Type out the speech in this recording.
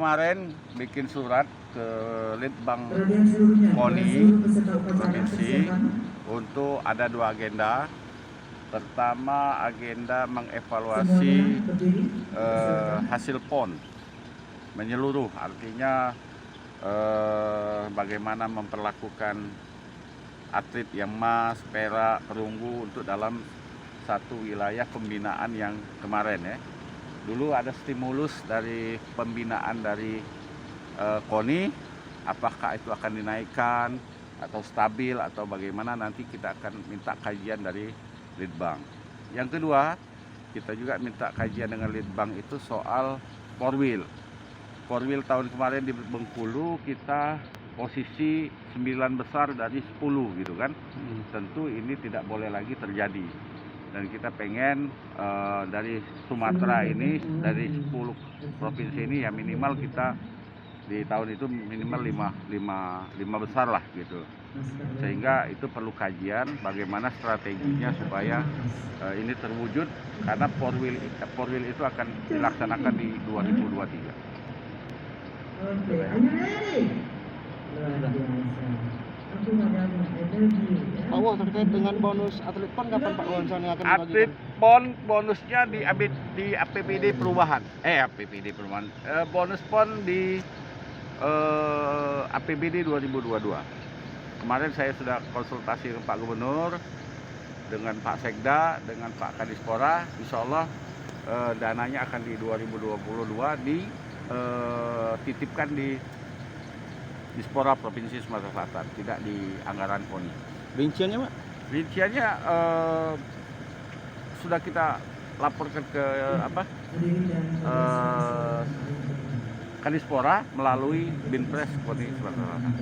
kemarin bikin surat ke Litbang KONI Provinsi untuk ada 2 agenda. Pertama, agenda mengevaluasi hasil PON menyeluruh, artinya bagaimana memperlakukan atlet yang emas, perak, perunggu untuk dalam satu wilayah pembinaan yang kemarin ya. Dulu ada stimulus dari pembinaan dari KONI, apakah itu akan dinaikkan atau stabil atau bagaimana, nanti kita akan minta kajian dari Litbang. Yang kedua, kita juga minta kajian dengan Litbang itu soal 4-wheel. 4-wheel tahun kemarin di Bengkulu kita posisi 9 besar dari 10 gitu kan. Tentu ini tidak boleh lagi terjadi. Dan kita pengen dari Sumatera ini, dari 10 provinsi ini ya minimal kita di tahun itu minimal 5 besar lah gitu. Sehingga itu perlu kajian bagaimana strateginya supaya ini terwujud, karena 4-wheel itu akan dilaksanakan di 2023. Pak Wo, terkait dengan bonus atlet PON kapan Pak Wo akan dibagikan? Atlet PON bonusnya di APBD perubahan. Bonus PON di APBD 2022. Kemarin saya sudah konsultasi dengan Pak Gubernur, dengan Pak Sekda, dengan Pak Kadispora. Insya Allah dananya akan di 2022 dititipkan di Dispora Provinsi Sumatera Selatan, tidak di anggaran KONI. Rinciannya Pak? Rinciannya sudah kita laporkan ke Kadispora melalui Binpres KONI Sumatera Selatan.